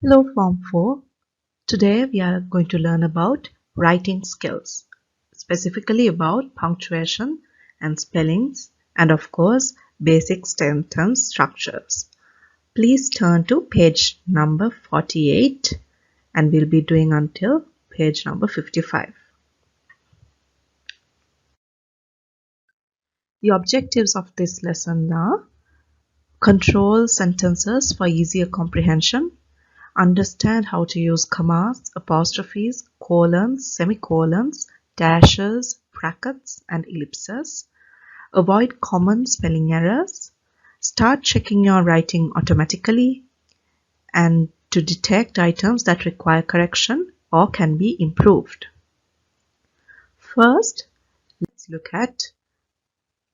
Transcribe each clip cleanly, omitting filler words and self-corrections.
Hello Form 4. Today we are going to learn about writing skills, specifically about punctuation and spellings and of course basic sentence structures. Please turn to page number 48 and we'll be doing until page number 55. The objectives of this lesson are control sentences for easier comprehension, understand how to use commas, apostrophes, colons, semicolons, dashes, brackets, and ellipses. Avoid common spelling errors. Start checking your writing automatically. And to detect items that require correction or can be improved. First, let's look at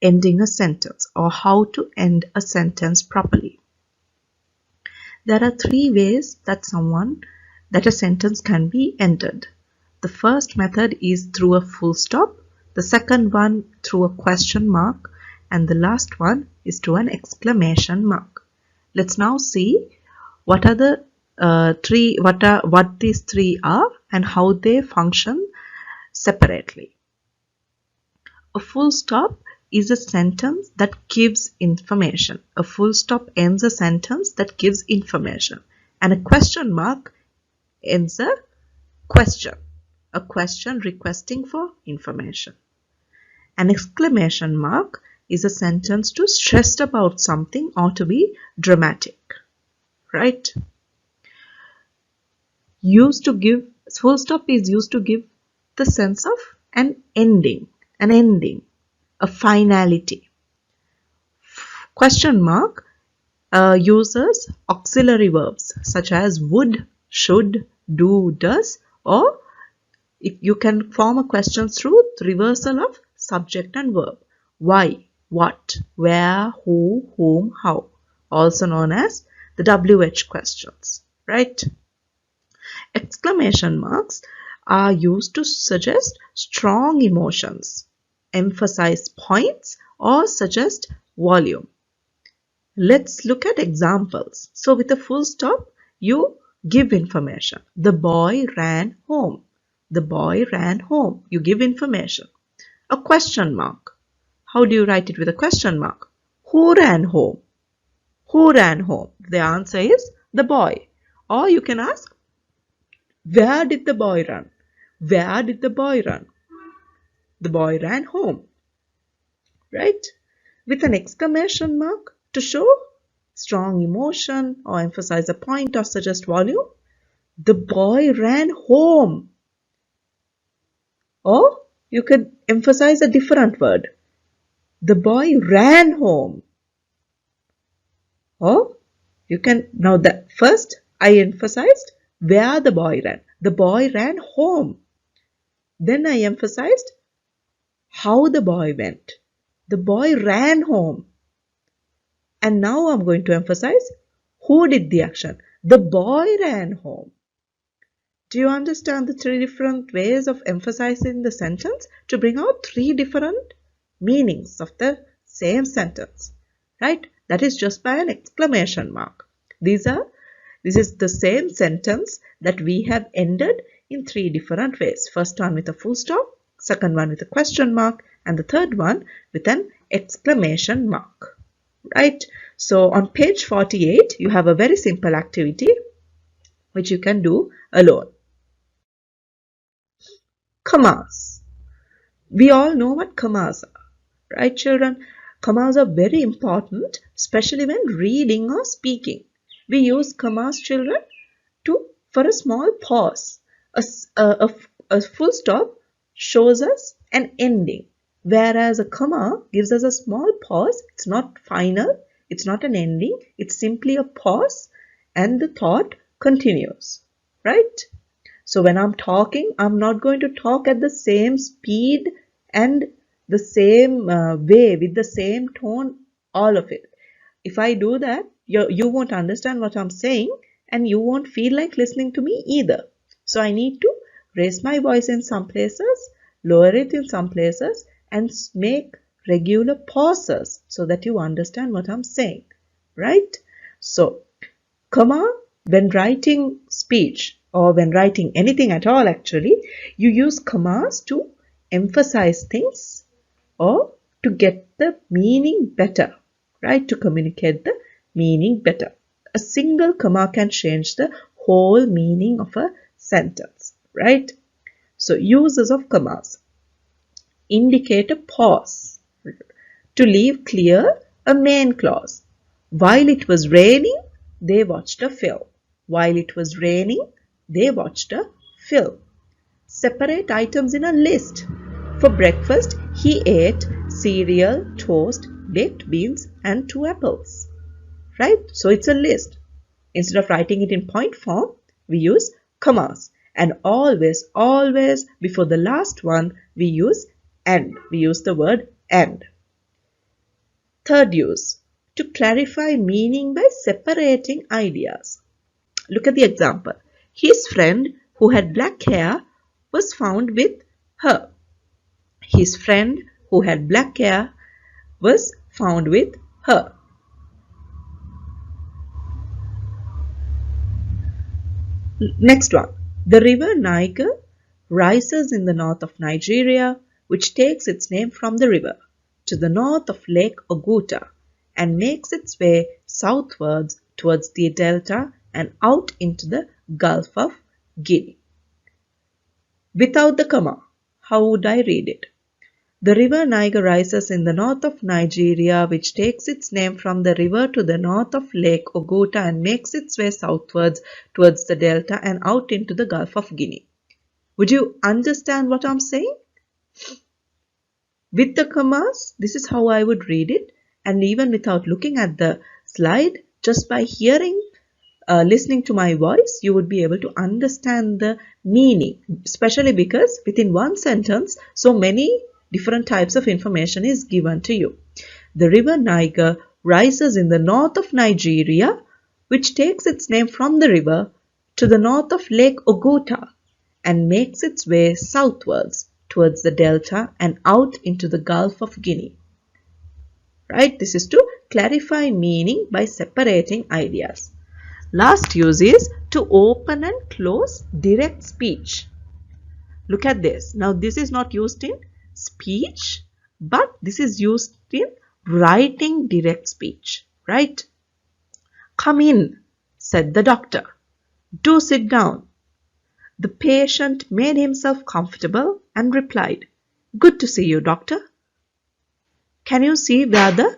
ending a sentence or how to end a sentence properly. There are three ways that a sentence can be ended. The first method is through a full stop, the second one through a question mark, and the last one is through an exclamation mark. Let's now see what are the what these three are and how they function separately. A full stop is a sentence that gives information. A full stop ends a sentence that gives information. And a question mark ends a question requesting for information. An exclamation mark is a sentence to stress about something or to be dramatic. Right? Full stop is used to give the sense of an ending, a finality. Question mark uses auxiliary verbs such as would, should, do, does, or you can form a question through the reversal of subject and verb. Why, what, where, who, whom, how, also known as the WH questions, right? Exclamation marks are used to suggest strong emotions, emphasize points, or suggest volume. Let's look at examples. So with a full stop, you give information. The boy ran home. The boy ran home. You give information. A question mark. How do you write it with a question mark? Who ran home? Who ran home? The answer is the boy. Or you can ask, where did the boy run? Where did the boy run? The boy ran home. Right? With an exclamation mark to show strong emotion or emphasize a point or suggest volume, the boy ran home. Or you could emphasize a different word. The boy ran home. Or you can, now that first I emphasized where the boy ran. The boy ran home. Then I emphasized how the boy went. The boy ran home. And now I'm going to emphasize who did the action. The boy ran home. Do you understand the three different ways of emphasizing the sentence to bring out three different meanings of the same sentence? Right? That is just by an exclamation mark. This is the same sentence that we have ended in three different ways. First one with a full stop, second one with a question mark, and the third one with an exclamation mark. Right? So on page 48, you have a very simple activity which you can do alone. Commas. We all know what commas are, right children? Commas are very important, especially when reading or speaking. We use commas, children, for a small pause. A full stop shows us an ending, whereas a comma gives us a small pause. It's not final, it's not an ending, it's simply a pause and the thought continues, right? So when I'm talking, I'm not going to talk at the same speed and the same way, with the same tone, all of it. If I do that, you won't understand what I'm saying and you won't feel like listening to me either. So I need to raise my voice in some places, lower it in some places, and make regular pauses so that you understand what I'm saying, right? So, comma When writing speech or when writing anything at all actually, you use commas to emphasize things or to get the meaning better, right? To communicate the meaning better. A single comma can change the whole meaning of a sentence, right? So uses of commas. Indicate a pause. To leave clear a main clause. While it was raining, they watched a film. While it was raining, they watched a film. Separate items in a list. For breakfast, he ate cereal, toast, baked beans, and 2 apples. Right? So it's a list. Instead of writing it in point form, we use commas. And always, always before the last one, we use and. We use the word and. Third use, to clarify meaning by separating ideas. Look at the example. His friend who had black hair was found with her. His friend who had black hair was found with her. Next one. The river Niger rises in the north of Nigeria, which takes its name from the river, to the north of Lake Oguta and makes its way southwards towards the delta and out into the Gulf of Guinea. Without the comma, how would I read it? The river Niger rises in the north of Nigeria, which takes its name from the river to the north of Lake Oguta and makes its way southwards towards the delta and out into the Gulf of Guinea. Would you understand what I'm saying? With the commas, this is how I would read it, and even without looking at the slide, just by hearing, listening to my voice, you would be able to understand the meaning, especially because within one sentence, so many different types of information is given to you. The river Niger rises in the north of Nigeria, which takes its name from the river to the north of Lake Oguta and makes its way southwards towards the delta and out into the Gulf of Guinea. Right? This is to clarify meaning by separating ideas. Last use is to open and close direct speech. Look at this. Now this is not used in speech, but this is used in writing direct speech. Right? Come in, said the doctor. Do sit down. The patient made himself comfortable and replied, Good to see you, doctor. Can you see where the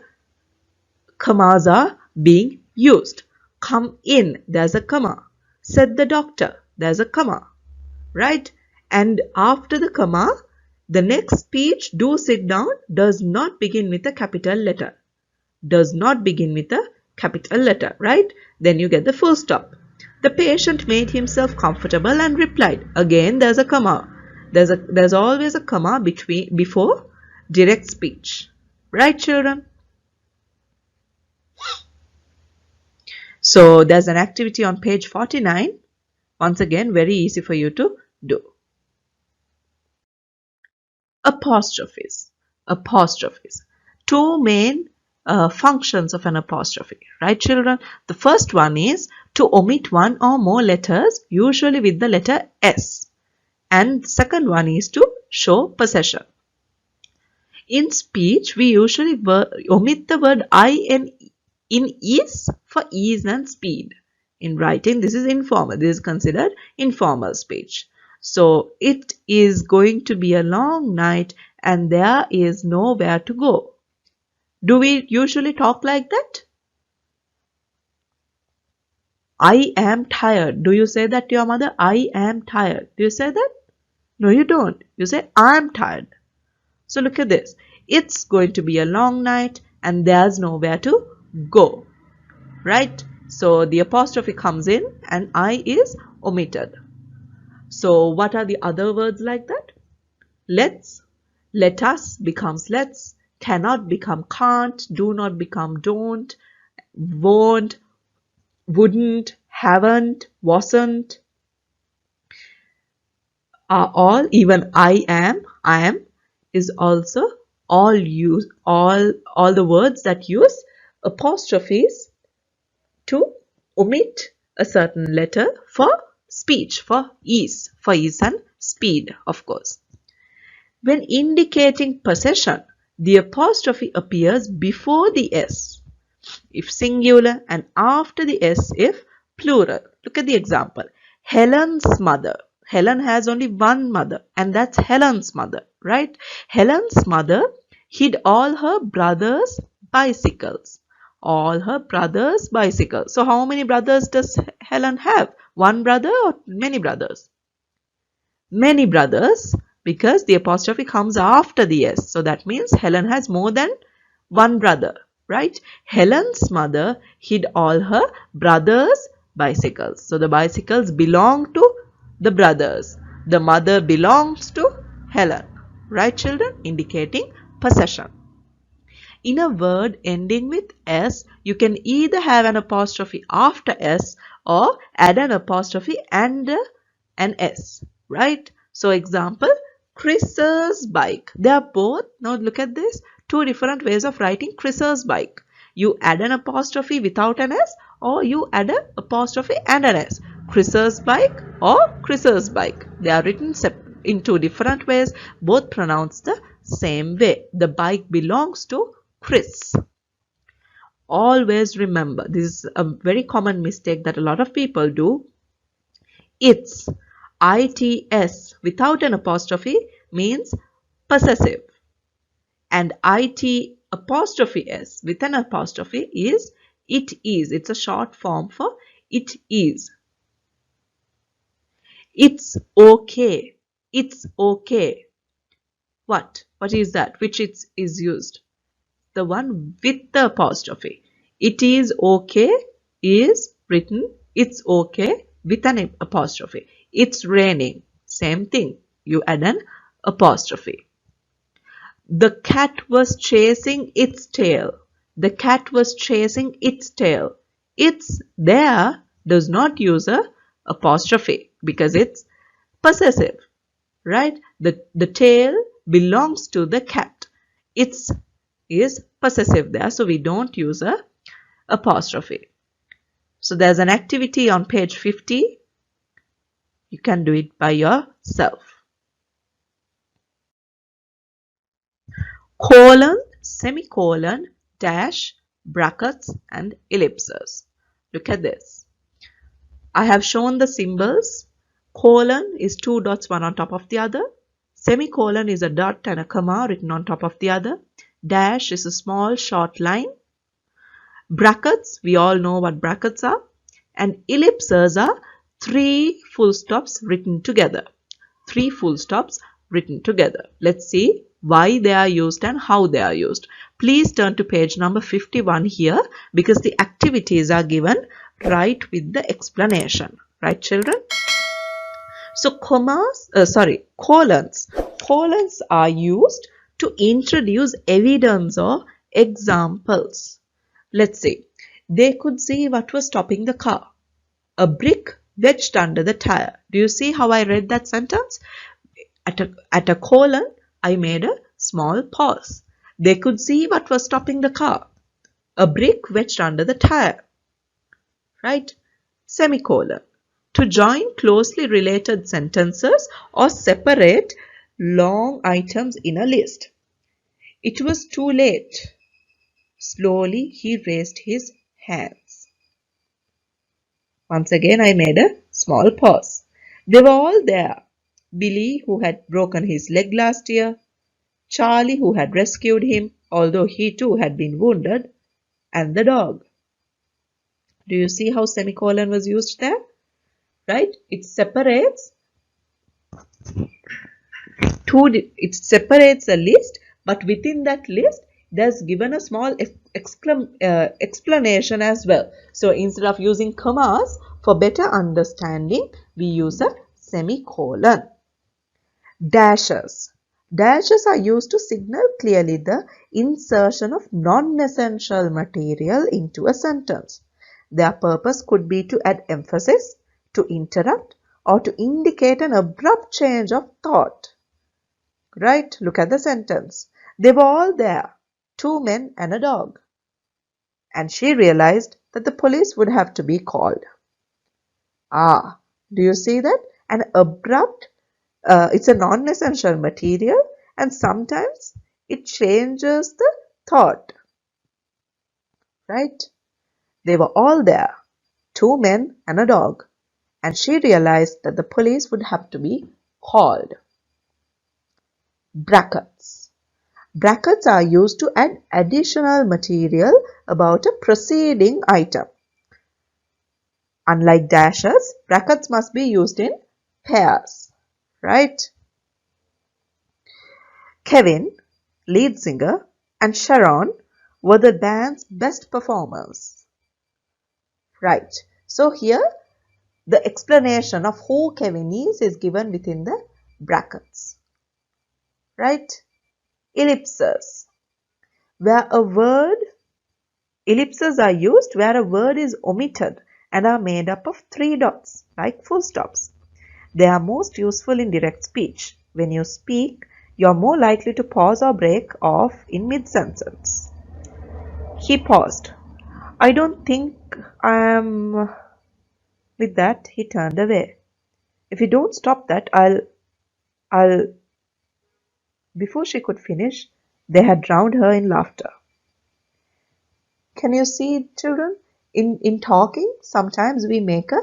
commas are being used? Come in, there's a comma. Said the doctor, there's a comma. Right? And after the comma, the next speech, do sit down, does not begin with a capital letter. Does not begin with a capital letter, right? Then you get the full stop. The patient made himself comfortable and replied. Again, there's a comma. There's always a comma before direct speech. Right, children? So there's an activity on page 49. Once again, very easy for you to do. Apostrophes. Apostrophes. Two main functions of an apostrophe, right, children? The first one is to omit one or more letters, usually with the letter S. And the second one is to show possession. In speech, we usually omit the word in is for ease and speed. In writing, this is informal. This is considered informal speech. So, it is going to be a long night and there is nowhere to go. Do we usually talk like that? I am tired. Do you say that to your mother? I am tired. Do you say that? No, you don't. You say, I'm tired. So look at this. It's going to be a long night and there's nowhere to go. Right? So the apostrophe comes in and I is omitted. So what are the other words like that? Let's, let us becomes let's, cannot become can't, do not become don't, won't, wouldn't, haven't, wasn't, are all. Even I am is also all the words that use apostrophes to omit a certain letter for speech, for ease and speed, of course. When indicating possession, the apostrophe appears before the S if singular and after the S if plural. Look at the example. Helen's mother. Helen has only one mother, and that's Helen's mother, right? Helen's mother hid all her brothers' bicycles. All her brothers' bicycles. So how many brothers does Helen have? One brother or many brothers? Many brothers, because the apostrophe comes after the S. So that means Helen has more than one brother, right? Helen's mother hid all her brothers' bicycles. So the bicycles belong to the brothers. The mother belongs to Helen, right, children? Indicating possession. In a word ending with S, you can either have an apostrophe after S or add an apostrophe and an S, right? So example, Chris's bike. They are both, now look at this, two different ways of writing Chris's bike. You add an apostrophe without an S or you add an apostrophe and an S. Chris's bike or Chris's bike. They are written in two different ways, both pronounced the same way. The bike belongs to Chris. Always remember, this is a very common mistake that a lot of people do. Its, its without an apostrophe means possessive, and it apostrophe s with an apostrophe is it is. It's a short form for it is. It's okay. It's okay. What is that? Which is used? The one with the apostrophe. It is okay is written it's okay with an apostrophe. It's raining. Same thing. You add an apostrophe. The cat was chasing its tail. The cat was chasing its tail. It's there does not use a apostrophe because it's possessive, right? The tail belongs to the cat. It's is possessive there, so we don't use a apostrophe. So there's an activity on page 50. You can do it by yourself. Colon, semicolon, dash, brackets and ellipses. Look at this. I have shown the symbols. Colon is two dots, one on top of the other. Semicolon is a dot and a comma written on top of the other. Dash is a small short line. Brackets, we all know what brackets are. And ellipses are three full stops written together. Three full stops written together. Let's see why they are used and how they are used. Please turn to page number 51 here because the activities are given right with the explanation. Right, children? So colons are used to introduce evidence or examples. Let's see. They could see what was stopping the car. A brick wedged under the tire. Do you see how I read that sentence? At a colon, I made a small pause. They could see what was stopping the car. A brick wedged under the tire. Right? Semicolon. To join closely related sentences or separate long items in a list. It was too late. Slowly he raised his hands. Once again I made a small pause. They were all there. Billy, who had broken his leg last year. Charlie, who had rescued him, although he too had been wounded. And the dog. Do you see how semicolon was used there? Right? It separates a list, but within that list there's given a small explanation as well. So instead of using commas, for better understanding, we use a semicolon. Dashes. Dashes are used to signal clearly the insertion of non-essential material into a sentence. Their purpose could be to add emphasis, to interrupt, or to indicate an abrupt change of thought. Right? Look at the sentence. They were all there, two men and a dog. And she realized that the police would have to be called. Ah, do you see that? An abrupt, it's a non-essential material, and sometimes it changes the thought, right? They were all there, two men and a dog, and she realized that the police would have to be called. Brackets. Brackets are used to add additional material about a preceding item. Unlike dashes, brackets must be used in pairs, right? Kevin, lead singer, and Sharon were the band's best performers. Right. So here the explanation of who Kevin is given within the brackets. Right. Ellipses. Where a word, ellipses are used where a word is omitted and are made up of three dots like full stops. They are most useful in direct speech. When you speak, you are more likely to pause or break off in mid-sentence. He paused. I don't think I am. With that, he turned away. If you don't stop that, I'll. Before she could finish, they had drowned her in laughter. Can you see, children? In talking, sometimes we make a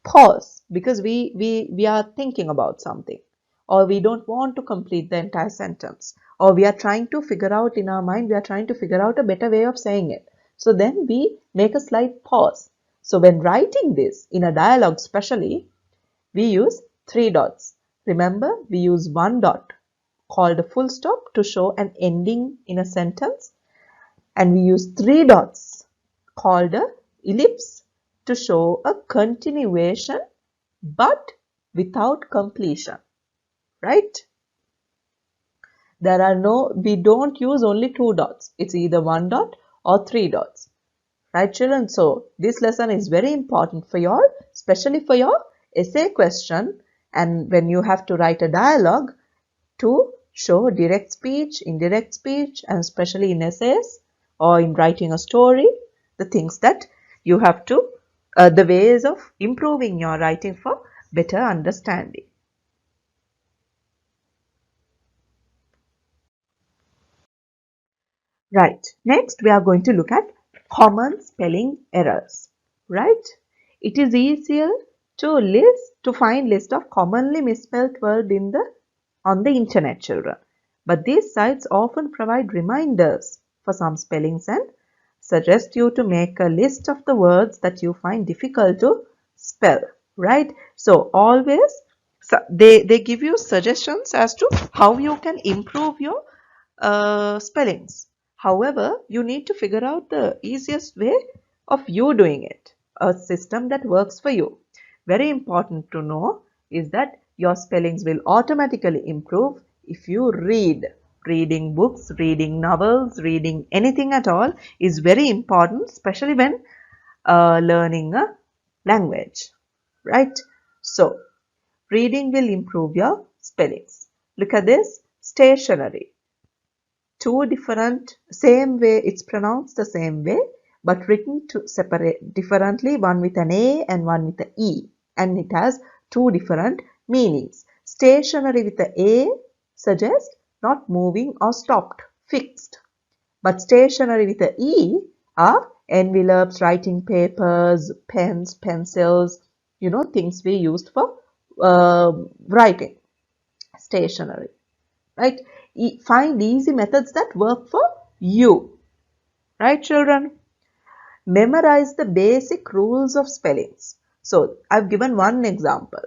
pause because we are thinking about something, or we don't want to complete the entire sentence, or we are trying to figure out in our mind, we are trying to figure out a better way of saying it. So then we make a slight pause. So when writing this in a dialogue especially, we use three dots. Remember, we use one dot called a full stop to show an ending in a sentence, and we use three dots called a ellipse to show a continuation but without completion, right? We don't use only two dots. It's either one dot or three dots, right, children? So this lesson is very important for you, especially for your essay question, and when you have to write a dialogue to show direct speech, indirect speech, and especially in essays or in writing a story, the things that you have to, the ways of improving your writing for better understanding. Right. Next, we are going to look at common spelling errors. Right. It is easier to find list of commonly misspelled words on the internet, children. But these sites often provide reminders for some spellings and suggest you to make a list of the words that you find difficult to spell. Right. So always they give you suggestions as to how you can improve your spellings. However, you need to figure out the easiest way of you doing it, a system that works for you. Very important to know is that your spellings will automatically improve if you read. Reading books, reading novels, reading anything at all is very important, especially when learning a language, right? So, reading will improve your spellings. Look at this, stationery. Two different, same way, it's pronounced the same way but written to separate differently, one with an A and one with an E, and it has two different meanings. Stationary with the A suggests not moving or stopped, fixed, but stationary with the E are envelopes, writing papers, pens, pencils, things we used for writing. Stationary, right? Find easy methods that work for you, right, children? Memorize the basic rules of spellings. So I've given one example.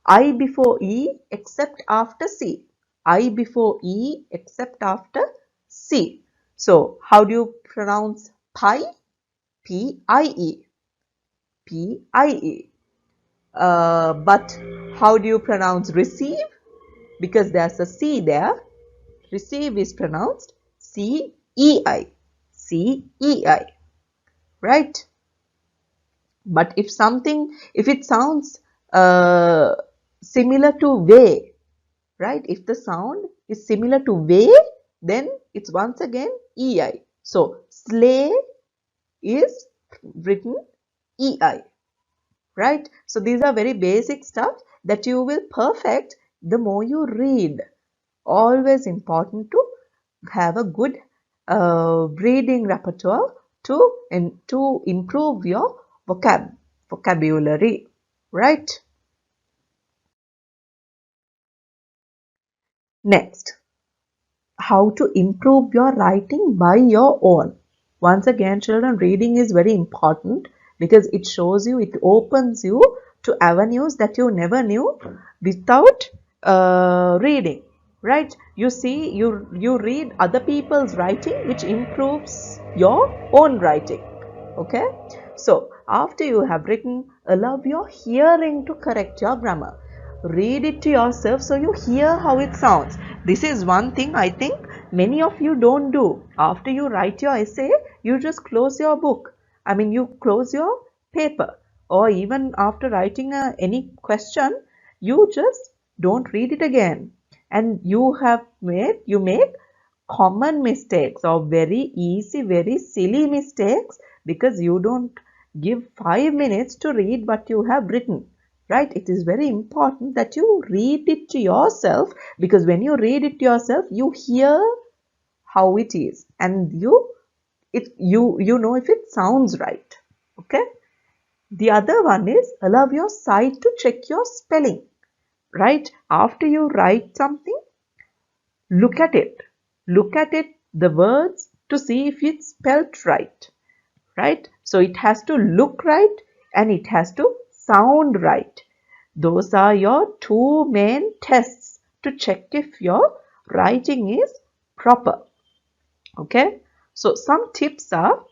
I before E except after C. I before E except after C. So how do you pronounce pie? P-I-E. P-I-E. But how do you pronounce receive? Because there's a C there. Receive is pronounced C-E-I. C-E-I. Right? But if it sounds similar to way, right? If the sound is similar to way, then it's once again EI. So, sleigh is written EI, right? So these are very basic stuff that you will perfect the more you read. Always important to have a good reading repertoire to improve your vocabulary, right? Next, how to improve your writing by your own. Once again, children, reading is very important because it shows you, it opens you to avenues that you never knew without reading, right? You see, you read other people's writing, which improves your own writing. Okay, so after you have written, allow your hearing to correct your grammar. Read it to yourself so you hear how it sounds. This is one thing I think many of you don't do. After you write your essay, you just close your book. I mean, you close your paper, or even after writing any question, you just don't read it again. And you make common mistakes or very easy, very silly mistakes because you don't give 5 minutes to read what you have written, right? It is very important that you read it to yourself, because when you read it to yourself, you hear how it is and you know if it sounds right. Okay, the other one is allow your sight to check your spelling, right? After you write something, look at it. Look at it, the words, to see if it's spelt right, right? So it has to look right and it has to sound right. Those are your two main tests to check if your writing is proper. Okay? So some tips are: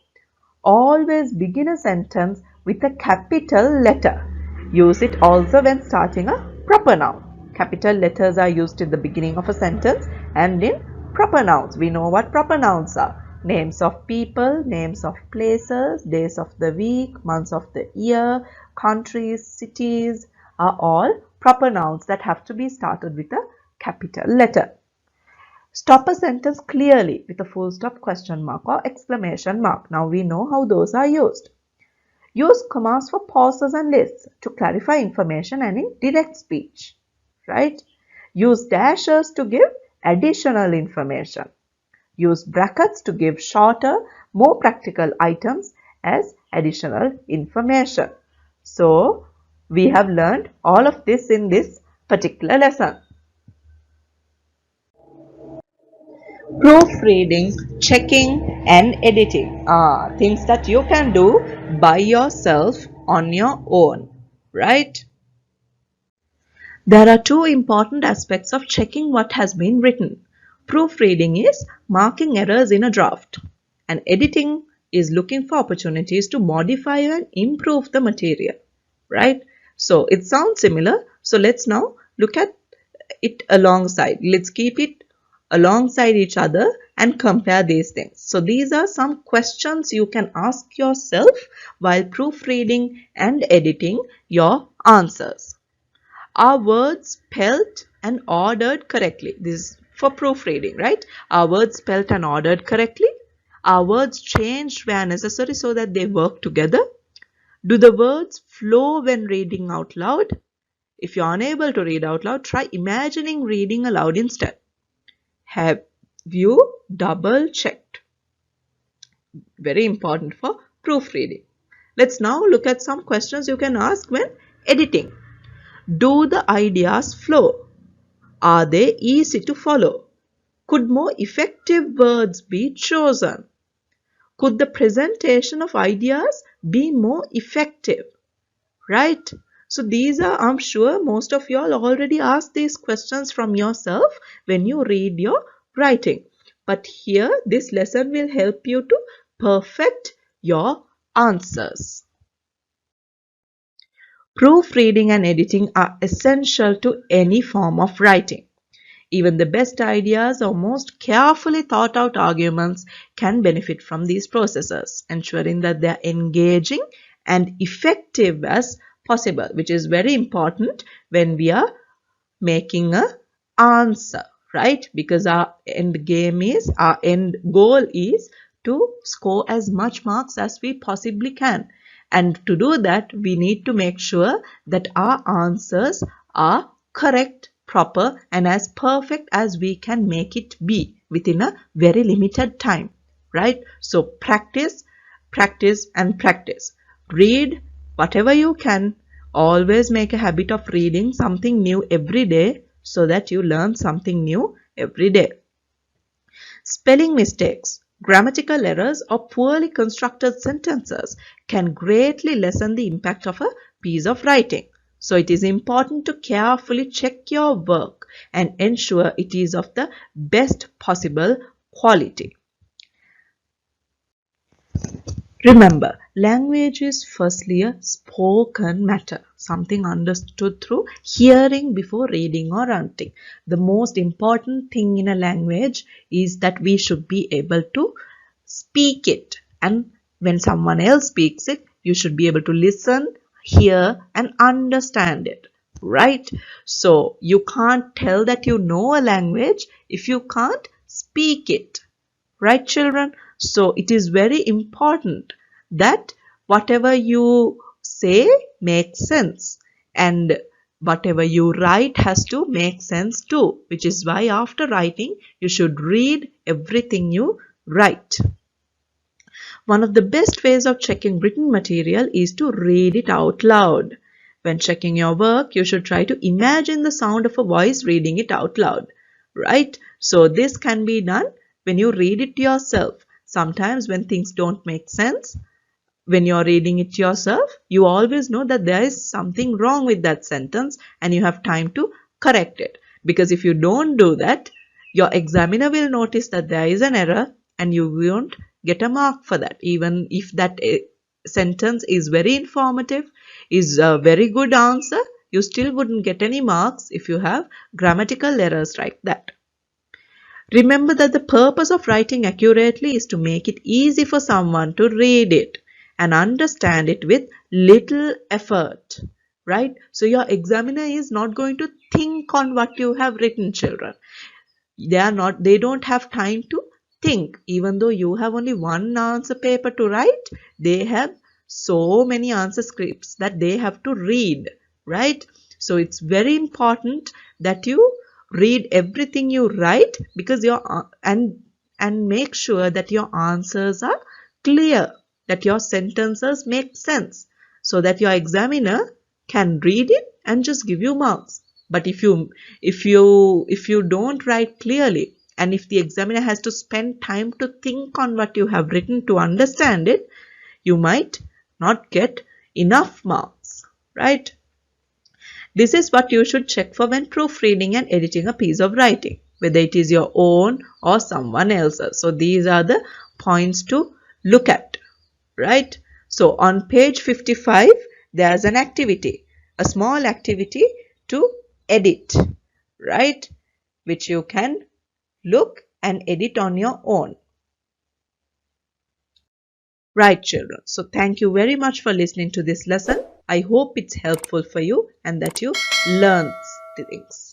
always begin a sentence with a capital letter. Use it also when starting a proper noun. Capital letters are used in the beginning of a sentence and in proper nouns. We know what proper nouns are. Names of people, names of places, days of the week, months of the year, countries, cities are all proper nouns that have to be started with a capital letter. Stop a sentence clearly with a full stop, question mark or exclamation mark. Now we know how those are used. Use commas for pauses and lists to clarify information and in direct speech, right? Use dashes to give additional information. Use brackets to give shorter, more practical items as additional information. So we have learned all of this in this particular lesson. Proofreading, checking and editing are things that you can do by yourself on your own, right? There are two important aspects of checking what has been written. Proofreading is marking errors in a draft, and editing is looking for opportunities to modify and improve the material, right? So it sounds similar. So let's now look at it alongside. Let's keep it alongside each other and compare these things. So these are some questions you can ask yourself while proofreading and editing your answers. Are words spelt and ordered correctly? This is for proofreading, right? Are words spelt and ordered correctly? Are words changed where necessary so that they work together? Do the words flow when reading out loud? If you're unable to read out loud, try imagining reading aloud instead. Have you double checked? Very important for proofreading. Let's now look at some questions you can ask when editing. Do the ideas flow? Are they easy to follow? Could more effective words be chosen? Could the presentation of ideas be more effective? Right? So these are, I'm sure most of you all already asked these questions from yourself when you read your writing. But here, this lesson will help you to perfect your answers. Proofreading and editing are essential to any form of writing. Even the best ideas or most carefully thought out arguments can benefit from these processes, ensuring that they are engaging and effective as possible, which is very important when we are making a answer, right? Because our end goal is to score as much marks as we possibly can. And to do that, we need to make sure that our answers are correct, proper, and as perfect as we can make it be within a very limited time, right? So practice, practice, and practice. Read whatever you can. Always make a habit of reading something new every day so that you learn something new every day. Spelling mistakes, grammatical errors, or poorly constructed sentences can greatly lessen the impact of a piece of writing. So it is important to carefully check your work and ensure it is of the best possible quality. Remember, language is firstly a spoken matter, something understood through hearing before reading or writing. The most important thing in a language is that we should be able to speak it. And when someone else speaks it, you should be able to listen, hear, and understand it. Right? So, you can't tell that you know a language if you can't speak it. Right, children? So it is very important that whatever you say makes sense, and whatever you write has to make sense too, which is why after writing you should read everything you write. One of the best ways of checking written material is to read it out loud. When checking your work, you should try to imagine the sound of a voice reading it out loud, right? So this can be done when you read it yourself. Sometimes when things don't make sense, when you're reading it yourself, you always know that there is something wrong with that sentence and you have time to correct it. Because if you don't do that, your examiner will notice that there is an error and you won't get a mark for that. Even if that sentence is very informative, is a very good answer, you still wouldn't get any marks if you have grammatical errors like that. Remember that the purpose of writing accurately is to make it easy for someone to read it and understand it with little effort, right? So your examiner is not going to think on what you have written, children. They don't have time to think. Even though you have only one answer paper to write, they have so many answer scripts that they have to read, right? So it's very important that you read everything you write, because and make sure that your answers are clear, that your sentences make sense, so that your examiner can read it and just give you marks. But if you don't write clearly, and if the examiner has to spend time to think on what you have written to understand it, you might not get enough marks, right? This is what you should check for when proofreading and editing a piece of writing, whether it is your own or someone else's. So these are the points to look at, right? So on page 55, there's an activity, a small activity to edit, right? Which you can look and edit on your own. Right, children. So thank you very much for listening to this lesson. I hope it's helpful for you and that you learn things.